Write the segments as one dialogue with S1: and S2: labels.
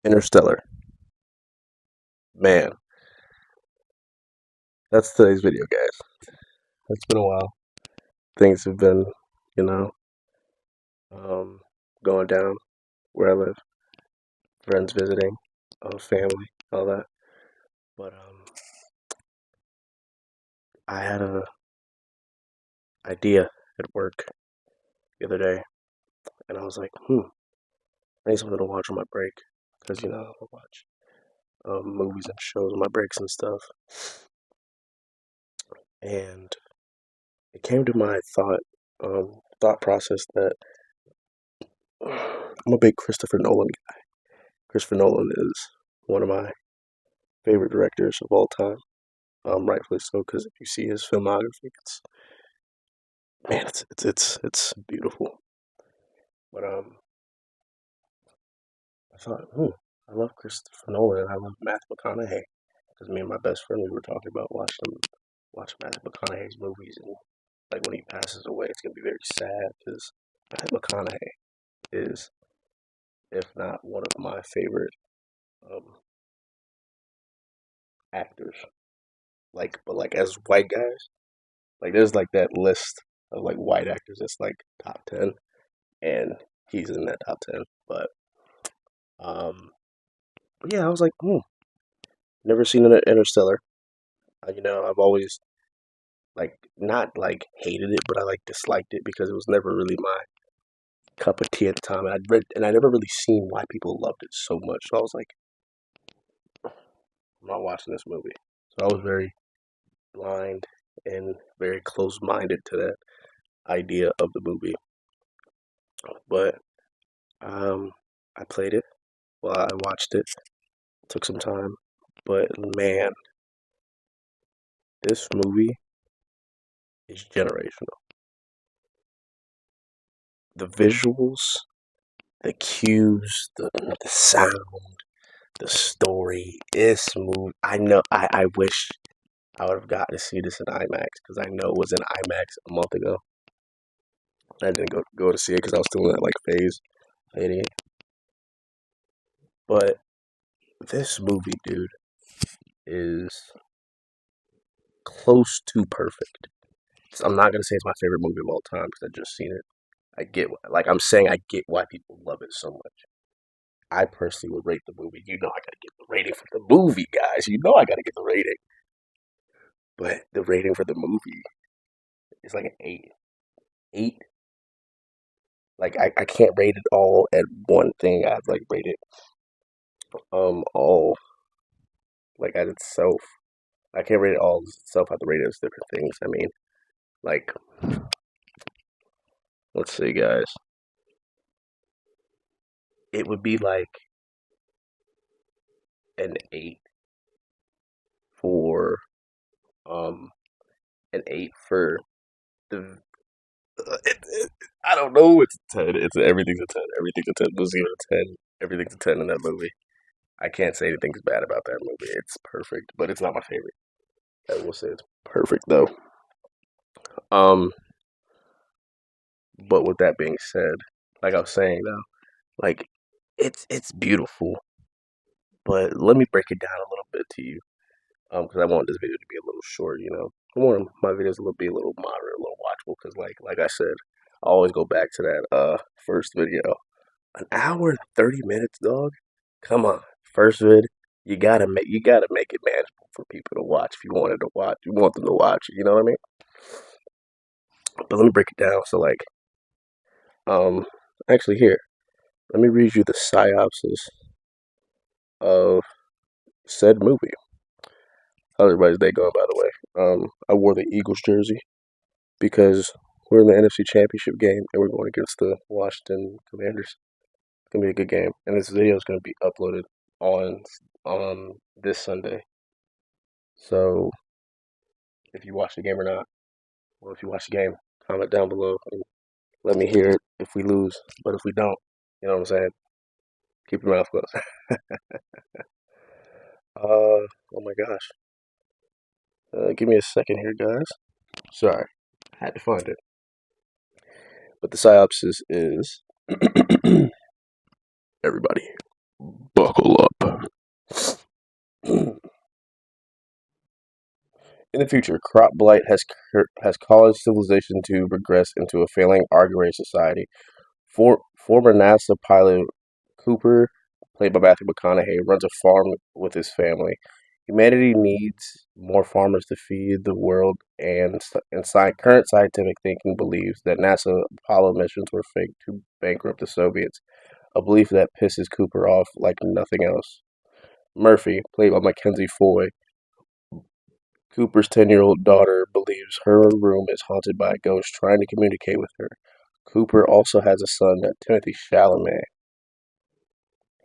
S1: Interstellar. Man, that's today's video, guys. It's been a while. Things have been, you know, um, going down where I live. Friends visiting, family, all that. But I had a idea at work the other day, and I was like, I need something to watch on my break because I watch movies and shows on my breaks and stuff. And it came to my thought process that I'm a big Christopher Nolan guy. Christopher Nolan is one of my favorite directors of all time. Rightfully so, because if you see his filmography, it's beautiful. But I thought, I love Christopher Nolan and I love Matthew McConaughey because me and my best friend we were talking about watching Matthew McConaughey's movies, and like when he passes away, it's gonna be very sad because Matthew McConaughey is, if not one of my favorite um, actors. But as white guys, like there's like that list of like white actors that's like top 10, and he's in that top 10. Um, but yeah, I was like, never seen an Interstellar. I've always like not like hated it, but I like disliked it because it was never really my cup of tea at the time. And I never really seen why people loved it so much. So I was like, I'm not watching this movie. So I was very blind and very close-minded to that idea of the movie. But um, I played it. Well, I watched it. Took some time, but man, this movie is generational. The visuals, the cues, the sound, the story is smooth. I know. I wish I would have gotten to see this in IMAX because I know it was in IMAX a month ago. I didn't go to see it because I was still in that like phase fading. But this movie, dude, is close to perfect. I'm not gonna say it's my favorite movie of all time because I just seen it. Like I'm saying, I get why people love it so much. I personally would rate the movie. I gotta get the rating for the movie, guys. I gotta get the rating. But the rating for the movie is like an 8. 8? Like I can't rate it all at one thing. I'd like rate it all like as itself. I can't rate it all as itself. I have to rate it as different things. I mean, like, let's see, guys. It would be like an 8 for um an 8 for the I don't know. It's a 10. It's everything's a 10. Everything's a 10. We'll 10. Everything's a 10 in that movie. I can't say anything's bad about that movie. It's perfect, but it's not my favorite. I will say it's perfect though. Um, but with that being said, like I was saying though, like it's beautiful. But let me break it down a little bit to you, because I want this video to be a little short. I want my videos to be a little moderate, a little watchable, because like I said, I always go back to that first video. An hour and 30 minutes, dog. Come on, first vid. You gotta make it manageable for people to watch if you wanted to watch. You want them to watch. You know what I mean? But let me break it down. So um, actually here, let me read you the synopsis of said movie. How's everybody's day going, by the way? I wore the Eagles jersey because we're in the NFC Championship game and we're going against the Washington Commanders. It's gonna be a good game, and this video is gonna be uploaded on this Sunday. So if you watch the game or not, or if you watch the game, comment down below and let me hear it if we lose. But if we don't, you know what I'm saying? Keep your mouth closed. Oh my gosh. Give me a second here, guys. Sorry, had to find it. But the synopsis is everybody. Buckle up. In the future, crop blight has caused civilization to regress into a failing agrarian society. Former NASA pilot Cooper, played by Matthew McConaughey, runs a farm with his family. Humanity needs more farmers to feed the world, and current scientific thinking believes that NASA Apollo missions were fake to bankrupt the Soviets, a belief that pisses Cooper off like nothing else. Murphy, played by Mackenzie Foy, Cooper's 10-year-old daughter, believes her room is haunted by a ghost trying to communicate with her. Cooper also has a son, Timothy Chalamet.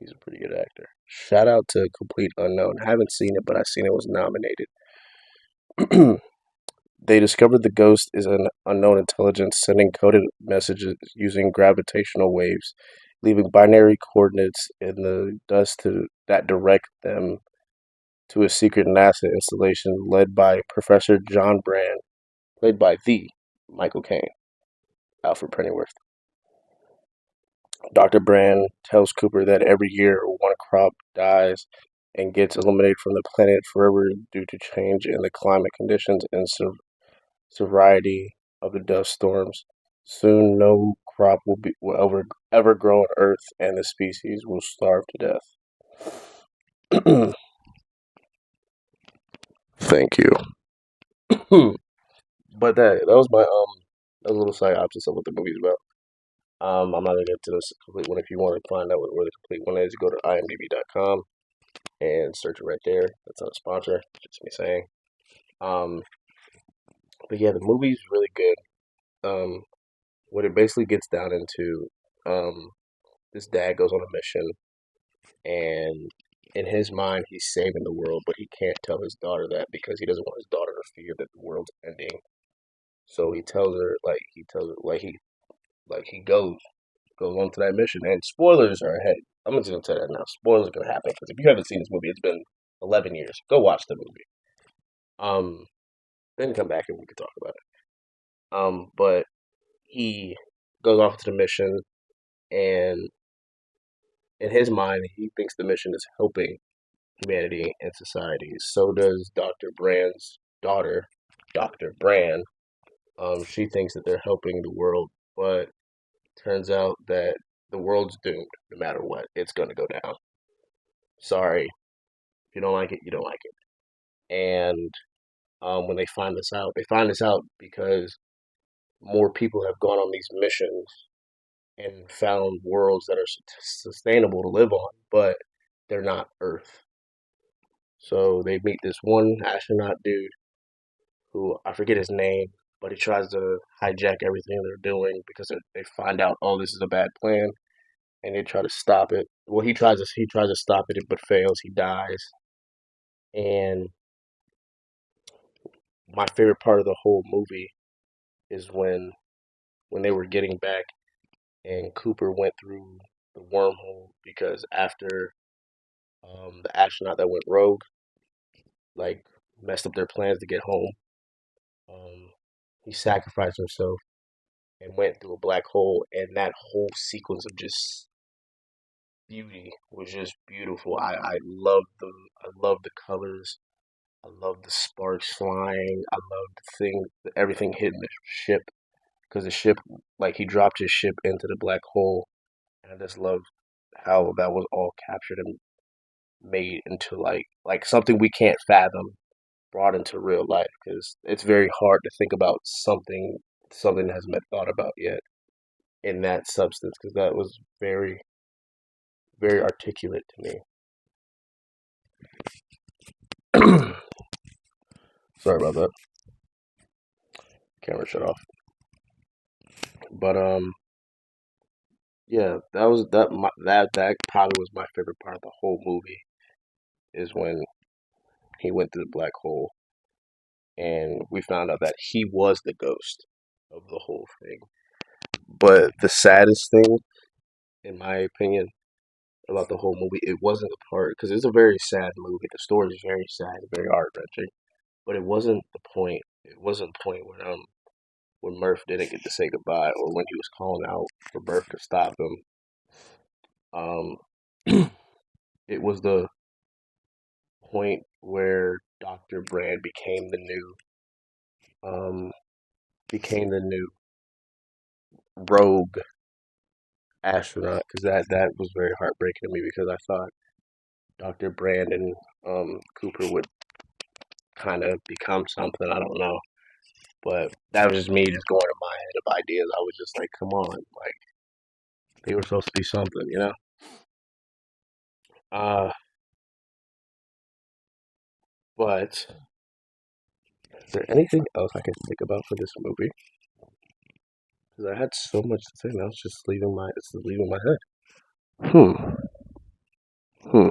S1: He's a pretty good actor. Shout out to Complete Unknown. I haven't seen it, but I've seen it was nominated. They discovered the ghost is an unknown intelligence sending coded messages using gravitational waves, leaving binary coordinates in the dust that direct them to a secret NASA installation led by Professor John Brand, played by the Michael Caine, Alfred Pennyworth. Dr. Brand tells Cooper that every year one crop dies and gets eliminated from the planet forever due to change in the climate conditions and severity of the dust storms. Soon, no crop will ever grow on Earth, and the species will starve to death. Thank you. But that was my a little synopsis of what the movie's about. I'm not gonna get to this complete one. If you want to find out where the complete one is, go to imdb.com and search it right there. That's not a sponsor, just me saying. Um, but yeah, the movie's really good. Um, what it basically gets down into, um, this dad goes on a mission, and in his mind, he's saving the world, but he can't tell his daughter that because he doesn't want his daughter to fear that the world's ending. So he tells her, he goes on to that mission. And spoilers are ahead. I'm just gonna tell you that now. Spoilers are gonna happen because if you haven't seen this movie, it's been 11 years. Go watch the movie. Um, then come back and we can talk about it. But he goes off to the mission, and in his mind, he thinks the mission is helping humanity and society. So does Dr. Brand's daughter, Dr. Brand. She thinks that they're helping the world, but turns out that the world's doomed no matter what. It's going to go down. Sorry. If you don't like it, you don't like it. And when they find this out because more people have gone on these missions and found worlds that are sustainable to live on, but they're not Earth. So they meet this one astronaut dude who I forget his name, but he tries to hijack everything they're doing because they find out, oh, this is a bad plan, and they try to stop it. Well, he tries to stop it, but fails. He dies. And my favorite part of the whole movie is when they were getting back, and Cooper went through the wormhole because after the astronaut that went rogue, like messed up their plans to get home, um, he sacrificed himself and went through a black hole, and that whole sequence of just beauty was just beautiful. I love the colors. I love the sparks flying. I love everything hitting the ship because the ship, like he dropped his ship into the black hole, and I just love how that was all captured and made into like something we can't fathom, brought into real life because it's very hard to think about something that hasn't been thought about yet in that substance because that was very very articulate to me. Sorry about that. Camera shut off. But yeah, that probably was my favorite part of the whole movie is when he went through the black hole and we found out that he was the ghost of the whole thing. But the saddest thing, in my opinion, about the whole movie, it wasn't the part because it's a very sad movie. The story is very sad, very heart wrenching. But it wasn't the point. It wasn't the point when Murph didn't get to say goodbye or when he was calling out for Murph to stop him. Um, It was the point where Dr. Brand um became the new rogue astronaut, because that was very heartbreaking to me, because I thought Dr. Brand and Cooper would kind of become something. I don't know, but that was just me just going in my head of ideas. I was just like, come on, like they were supposed to be something, you know. Uh, but is there anything else I can think about for this movie? Because I had so much to say, now it's leaving my head. Hmm. Hmm.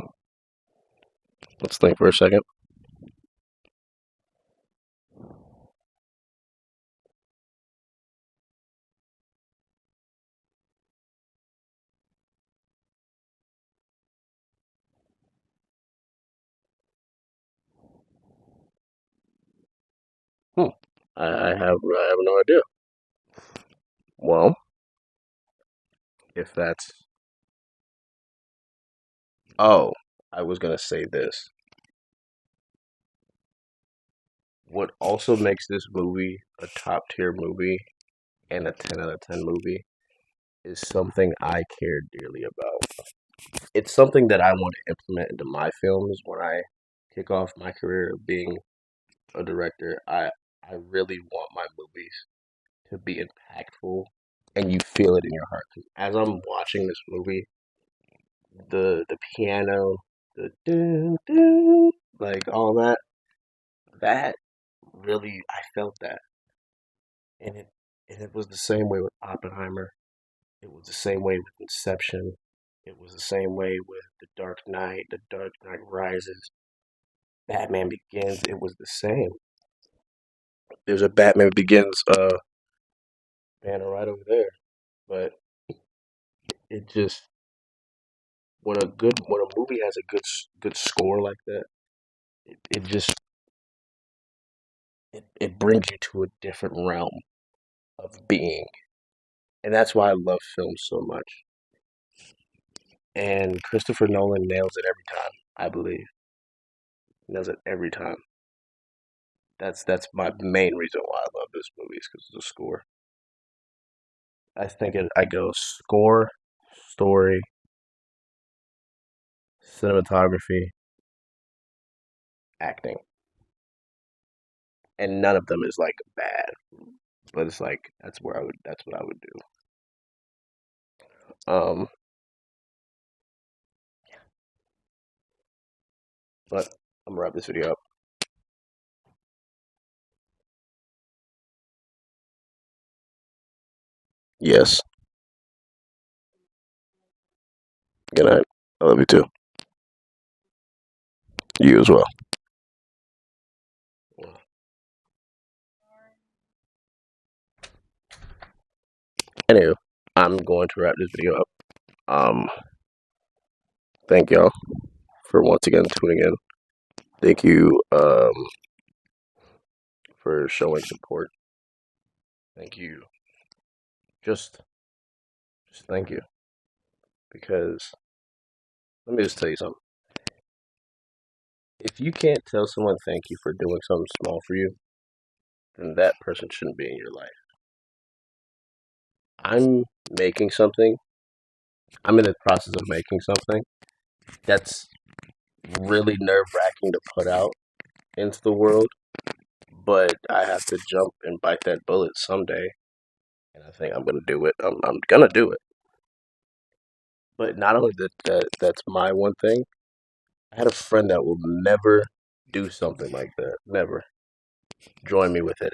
S1: Let's think for a second. Hmm. I have no idea. Well, if that's oh, I was gonna say this. What also makes this movie a top tier movie and a 10 out of 10 movie is something I care dearly about. It's something that I want to implement into my films when I kick off my career of being a director. I really want my movies to be impactful and you feel it in your heart. 'Cause as I'm watching this movie, the piano, the doo doo, like all that really I felt that, and it was the same way with Oppenheimer. It was the same way with Inception. It was the same way with The Dark Knight, The Dark Knight Rises, Batman Begins. It was the same. There's a Batman Begins banner right over there, but it just when a movie has a good score like that, it just it brings you to a different realm of being, and that's why I love film so much. And Christopher Nolan nails it every time. I believe nails it every time. That's my main reason why I love this movie is because of the score. I go score, story, cinematography, acting, and none of them is like bad. But it's like that's what I would do. Um, but I'm gonna wrap this video up. Yes. Good night. I love you too. You as well. Anywho, I'm going to wrap this video up. Um, thank y'all for once again tuning in. Thank you for showing support. Thank you. Just just thank you, because let me just tell you something. If you can't tell someone thank you for doing something small for you, then that person shouldn't be in your life. I'm making something. I'm in the process of making something that's really nerve wracking to put out into the world, but I have to jump and bite that bullet someday, and I think I'm gonna do it. I'm gonna do it. But not only that's my one thing. I had a friend that will never do something like that. Never join me with it,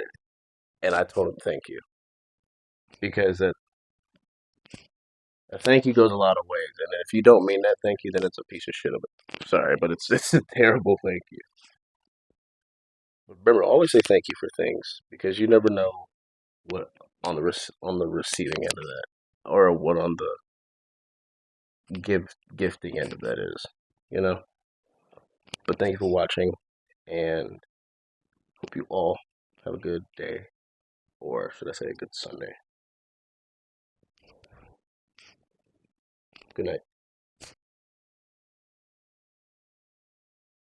S1: and I told him thank you, because a thank you goes a lot of ways, and if you don't mean that thank you, then it's a piece of shit of it. Sorry, but it's a terrible thank you. But remember, always say thank you for things, because you never know what on the receiving end of that, or what on the gifting end of that is. You know. But thank you for watching, and hope you all have a good day, or should I say a good Sunday. Good night.